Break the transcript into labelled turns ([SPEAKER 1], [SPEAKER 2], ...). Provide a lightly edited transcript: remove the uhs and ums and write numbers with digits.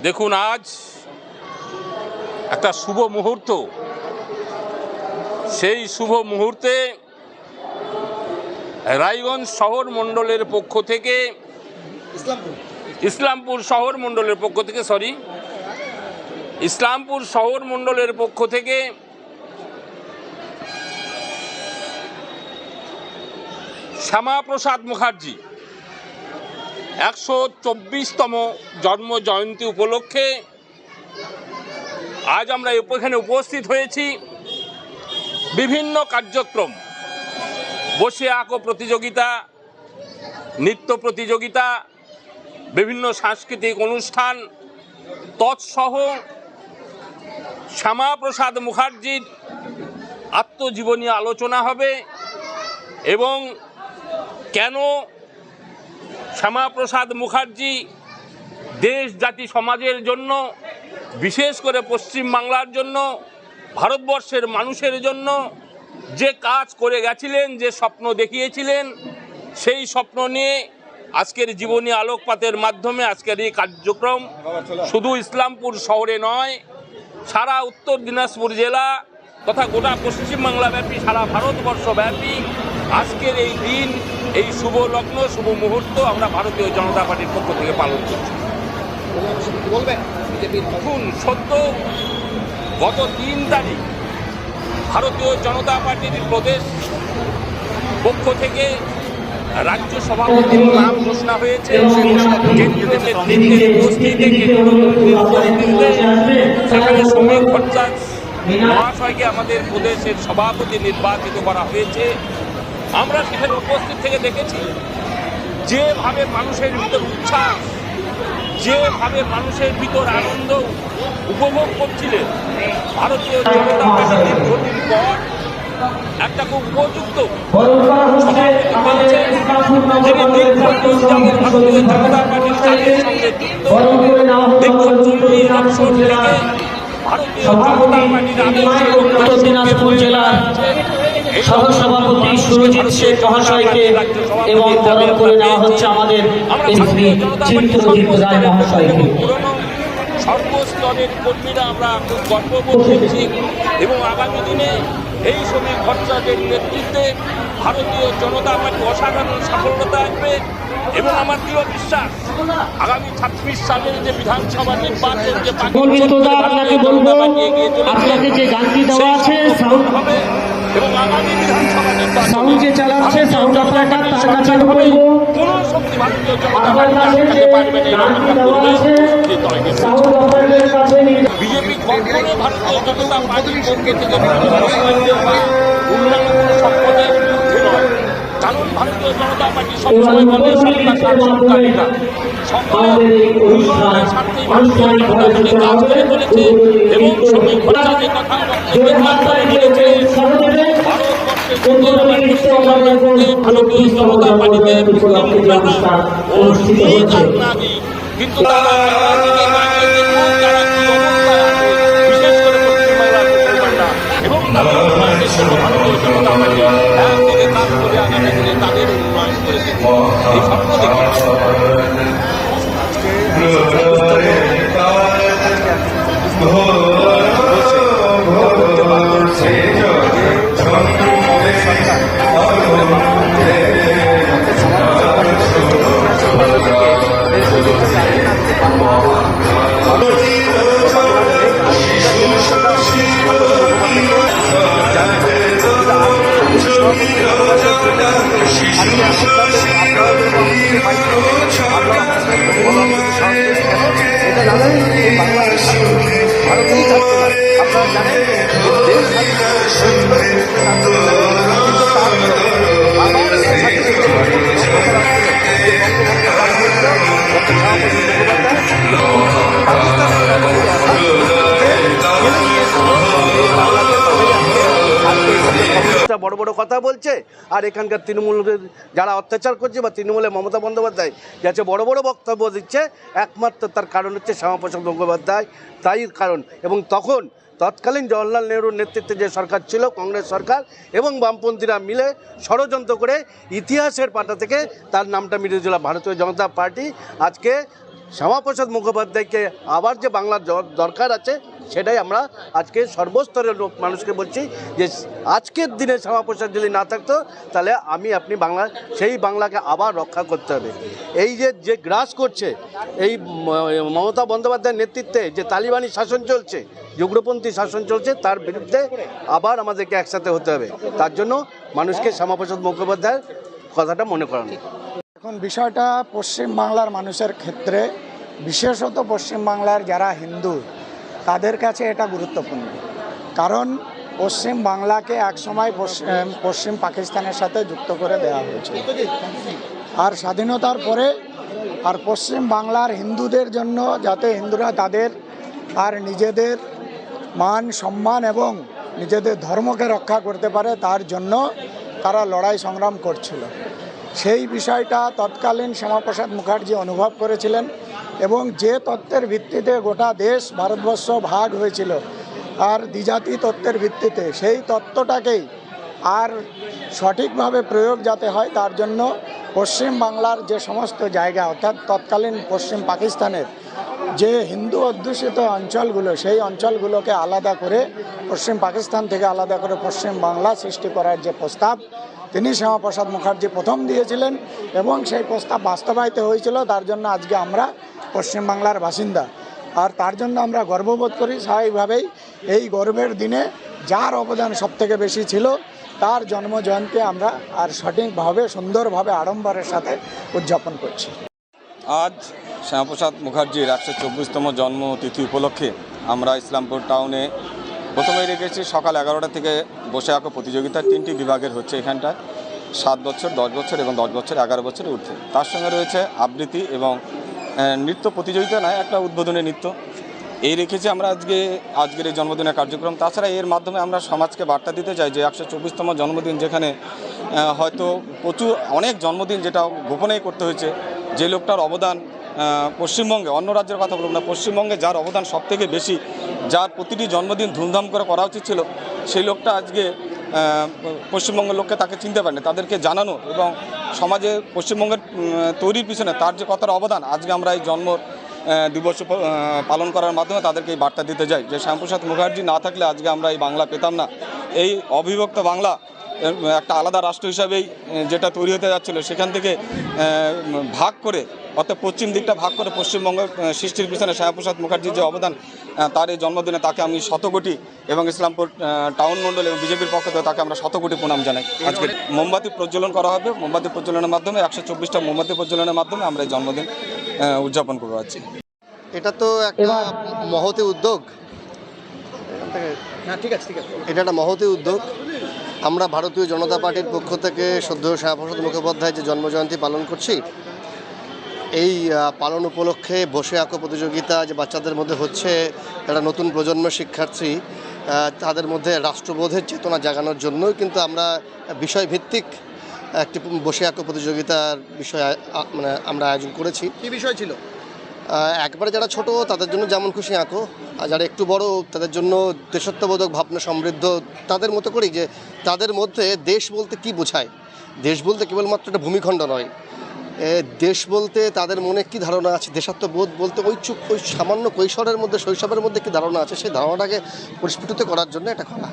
[SPEAKER 1] দেখুন, আজ একটা শুভ মুহূর্ত। সেই শুভ মুহূর্তে রায়গঞ্জ শহর মণ্ডলের পক্ষ থেকে ইসলামপুর শহর মণ্ডলের পক্ষ থেকে শ্যামাপ্রসাদ মুখার্জি 124তম জন্ম জয়ন্তী উপলক্ষে আজ আমরা এখানে উপস্থিত হয়েছি। বিভিন্ন কার্যক্রম, বসে আঁকো প্রতিযোগিতা, নৃত্য প্রতিযোগিতা, বিভিন্ন সাংস্কৃতিক অনুষ্ঠান তৎসহ শ্যামাপ্রসাদ মুখার্জির আত্মজীবনী আলোচনা হবে এবং কেন শ্যামাপ্রসাদ মুখার্জি দেশ জাতি সমাজের জন্য, বিশেষ করে পশ্চিমবাংলার জন্য, ভারতবর্ষের মানুষের জন্য যে কাজ করে গেছিলেন, যে স্বপ্ন দেখিয়েছিলেন, সেই স্বপ্ন নিয়ে আজকের জীবনী আলোকপাতের মাধ্যমে আজকের এই কার্যক্রম শুধু ইসলামপুর শহরে নয়, সারা উত্তর দিনাজপুর জেলা তথা গোটা পশ্চিমবাংলাব্যাপী, সারা ভারতবর্ষব্যাপী আজকের এই দিন, এই শুভ লগ্ন, শুভ মুহূর্ত আমরা ভারতীয় জনতা পার্টির পক্ষ থেকে পালন করছি। দেখুন, সদ্য গত 3 তারিখ ভারতীয় জনতা পার্টির প্রদেশ পক্ষ থেকে রাজ্য সভাপতির নাম ঘোষণা হয়েছে। কেন্দ্রীয় নেতৃত্বের উপস্থিতিতে, সেখানে শ্রমিক ভট্টাচার্য মহাশয়কে আমাদের প্রদেশের সভাপতি নির্বাচিত করা হয়েছে। আমরা সেখানে উপস্থিত থেকে দেখেছি যেভাবে মানুষের ভিতর উচ্ছ্বাস, যেভাবে মানুষের ভিতর আনন্দ উপভোগ করছিলেন। ভারতীয় জনতা পার্টি দীর্ঘদিন পর একটা খুব উপযুক্ত ভারতীয় জনতা পার্টির কাজের সঙ্গে যুক্ত, দীর্ঘ 40 বছর থেকে ভারতীয় জনতা পার্টির
[SPEAKER 2] দিনাজপুর জেলার সহসভাপতি সুরজিৎ শেখ মহাশয়কে এবং বরণ করে নেওয়া হচ্ছে আমাদের এসপি চিত্রজিৎ রায় মহাশয়কে।
[SPEAKER 1] সর্বস্তরের কর্মীরা আমরা খুব গর্ববোধ করছি এবং আগামী দিনে এই শ্রমিক ভট্টাচার্যের নেতৃত্বে ভারতীয় জনতা পার্টি অসাধারণ সাফল্যতা আসবে এবং আমার দৃঢ় বিশ্বাস আগামী 26 সালের যে বিধানসভা নির্বাচন, যে
[SPEAKER 2] আপনাকে বলবো, আপনাকে যে গানটি দেওয়া আছে
[SPEAKER 1] হবে এবং আগামী বিধানসভা
[SPEAKER 2] সাউন্ড যে চালাচ্ছে সাউন্ড অপারেটর তার কাছে বলবো,
[SPEAKER 1] কোন শক্তি ভারতীয় জনতা পার্টি পারবে না। বিজেপি কখনো ভারতীয় জনতা পার্টির পক্ষে থেকে উন্নয়ন সম্পদের বিরুদ্ধে নয়, কারণ ভারতীয় জনতা পার্টি সবসময় বলে সরকারিতা উন্নয়নের স্বার্থেই ভারতীয় জনতা পার্টি কাজ করে চলেছে এবং শ্রমিক ভট্টাচার্যের কথা বলেছে। ভারতীয় জনতা পার্টিতে কিন্তু তারা বিশেষ করে পশ্চিমবাংলার এবং ভারতীয় জনতা পার্টি একদিকে কাজ করে আগামী দিনে তাদের উন্নয়ন করেছে এই স্বপ্ন দেখে।
[SPEAKER 3] বড় বড় কথা বলছে আর এখানকার তৃণমূলের যারা অত্যাচার করছে বা তৃণমূলের মমতা বন্দ্যোপাধ্যায় যাচ্ছে বড় বড় বক্তব্য দিচ্ছে, একমাত্র তার কারণ হচ্ছে শ্যামাপ্রসাদ মুখোপাধ্যায়, তাই কারণ। এবং তৎকালীন জওহরলাল নেহরুর নেতৃত্বে যে সরকার ছিল, কংগ্রেস সরকার, এবং বামপন্থীরা মিলে ষড়যন্ত্র করে ইতিহাসের পাতা থেকে তার নামটা মিটিয়ে দিল। ভারতীয় জনতা পার্টি আজকে শ্যামাপ্রসাদ মুখোপাধ্যায়কে আবার যে বাংলার দরকার আছে, সেটাই আমরা আজকে সর্বস্তরের লোক মানুষকে বলছি যে আজকের দিনে শ্যামাপ্রসাদ যদি না থাকতো তাহলে আপনি বাংলা সেই বাংলাকে আবার রক্ষা করতে হবে। এই যে গ্রাস করছে এই মমতা বন্দ্যোপাধ্যায়ের নেতৃত্বে যে তালিবানি শাসন চলছে, উগ্রপন্থী শাসন চলছে, তার বিরুদ্ধে আবার আমাদেরকে একসাথে হতে হবে। তার জন্য মানুষকে শ্যামাপ্রসাদ মুখোপাধ্যায়ের কথাটা মনে করানো।
[SPEAKER 4] এখন বিষয়টা পশ্চিম বাংলার মানুষের ক্ষেত্রে, বিশেষত পশ্চিম বাংলার যারা হিন্দু তাদের কাছে এটা গুরুত্বপূর্ণ। কারণ পশ্চিম বাংলাকে একসময় পশ্চিম পাকিস্তানের সাথে যুক্ত করে দেওয়া হয়েছে, আর স্বাধীনতার পরে আর পশ্চিম বাংলার হিন্দুদের জন্য যাতে হিন্দুরা তাদের আর নিজেদের মান সম্মান এবং নিজেদের ধর্মকে রক্ষা করতে পারে তার জন্য তারা লড়াই সংগ্রাম করছিল। সেই বিষয়টা তৎকালীন শ্যামাপ্রসাদ মুখার্জি অনুভব করেছিলেন এবং যে তত্ত্বের ভিত্তিতে গোটা দেশ ভারতবর্ষ ভাগ হয়েছিল আর দ্বিজাতি তত্ত্বের ভিত্তিতে, সেই তত্ত্বটাকেই আর সঠিকভাবে প্রয়োগ যাতে হয় তার জন্য পশ্চিম বাংলার যে সমস্ত জায়গা অর্থাৎ তৎকালীন পশ্চিম পাকিস্তানের যে হিন্দু অধ্যুষিত অঞ্চলগুলো, সেই অঞ্চলগুলোকে আলাদা করে পশ্চিম পাকিস্তান থেকে আলাদা করে পশ্চিম বাংলা সৃষ্টি করার যে প্রস্তাব তিনি শ্যামাপ্রসাদ মুখার্জি প্রথম দিয়েছিলেন এবং সেই প্রস্তাব বাস্তবায়িত হয়েছিল। তার জন্য আজকে আমরা পশ্চিমবাংলার বাসিন্দা, আর তার জন্য আমরা গর্ববোধ করি। স্বাভাবিকভাবেই এই গর্বের দিনে যার অবদান সবথেকে বেশি ছিল তার জন্মজয়ন্তী আমরা আর সঠিকভাবে সুন্দরভাবে আড়ম্বরের সাথে উদযাপন করছি।
[SPEAKER 5] আজ শ্যামাপ্রসাদ মুখার্জির 124তম জন্মতিথি উপলক্ষে আমরা ইসলামপুর টাউনে প্রথমেই রেখেছি সকাল 11টা থেকে বসে আঁকো প্রতিযোগিতা 3টি বিভাগের হচ্ছে এখানটায়, 7 বছর, 10 বছর এবং 10 বছর, 11 বছরে ঊর্ধ্বে। তার সঙ্গে রয়েছে আবৃত্তি এবং নৃত্য প্রতিযোগিতা নয়, একটা উদ্বোধনী নৃত্য। এই রেখেছি আমরা আজকের এই জন্মদিনের কার্যক্রম। তাছাড়া এর মাধ্যমে আমরা সমাজকে বার্তা দিতে চাই যে 124তম জন্মদিন, যেখানে হয়তো প্রচুর অনেক জন্মদিন যেটা গোপনেই করতে হয়েছে, যে লোকটার অবদান পশ্চিমবঙ্গে, অন্য রাজ্যের কথা বলব না, পশ্চিমবঙ্গে যার অবদান সবথেকে বেশি, যার প্রতিটি জন্মদিন ধুমধাম করে করা উচিত ছিল, সেই লোকটা আজকে পশ্চিমবঙ্গের লোককে তাকে চিনতে পারেনি। তাদেরকে জানানো এবং সমাজে পশ্চিমবঙ্গের তৈরির পিছনে তার যে কতটা অবদান, আজকে আমরা এই জন্ম দিবস পালন করার মাধ্যমে তাদেরকে এই বার্তা দিতে যাই যে শ্যামাপ্রসাদ মুখার্জি না থাকলে আজকে আমরা এই বাংলা পেতাম না। এই অবিভক্ত বাংলা একটা আলাদা রাষ্ট্র হিসাবেই যেটা তৈরি হতে যাচ্ছিল, সেখান থেকে ভাগ করে, অর্থাৎ পশ্চিম দিকটা ভাগ করে পশ্চিমবঙ্গ সৃষ্টির পিছনে শ্যামাপ্রসাদ মুখার্জির যে অবদান, তার এই জন্মদিনে তাকে আমি শতকোটি এবং ইসলামপুর টাউন মণ্ডল এবং বিজেপির পক্ষ থেকে তাকে আমরা শতকোটি প্রণাম জানাই। আজকে মোমবাতি প্রজ্বলন করা হবে, মোমবাতি প্রজ্বলনের মাধ্যমে 124টা মোমবাতি প্রজ্বলনের মাধ্যমে আমরা এই জন্মদিন উদযাপন করতে পারছি।
[SPEAKER 6] এটা তো একটা মহতি উদ্যোগ, এটা একটা মহতি উদ্যোগ। আমরা ভারতীয় জনতা পার্টির পক্ষ থেকে শ্রদ্ধেয় শ্যামাপ্রসাদ মুখোপাধ্যায় যে জন্মজয়ন্তী পালন করছি, এই পালন উপলক্ষে বসে আঁকো প্রতিযোগিতা যে বাচ্চাদের মধ্যে হচ্ছে, একটা নতুন প্রজন্মের শিক্ষার্থী, তাদের মধ্যে রাষ্ট্রবোধের চেতনা জাগানোর জন্যই কিন্তু আমরা বিষয়ভিত্তিক একটি বসে আঁকো প্রতিযোগিতার বিষয় আমরা আয়োজন করেছি।
[SPEAKER 7] কী বিষয় ছিল?
[SPEAKER 6] একবারে যারা ছোট তাদের জন্য যেমন খুশি আঁকো, আর যারা একটু বড় তাদের জন্য দেশত্ববোধক ভাবনা সমৃদ্ধ, তাদের মতো করেই যে তাদের মধ্যে দেশ বলতে কি বোঝায়, দেশ বলতে কেবলমাত্র একটা ভূমিখণ্ড নয়, দেশ বলতে তাদের মনে কি ধারণা আছে, দেশাত্মবোধ বলতে ওই সামান্য কৈশোরের মধ্যে, শৈশবের মধ্যে কি ধারণা আছে, সেই ধারণাটাকে পরিস্ফুটিত করার জন্য এটা করা।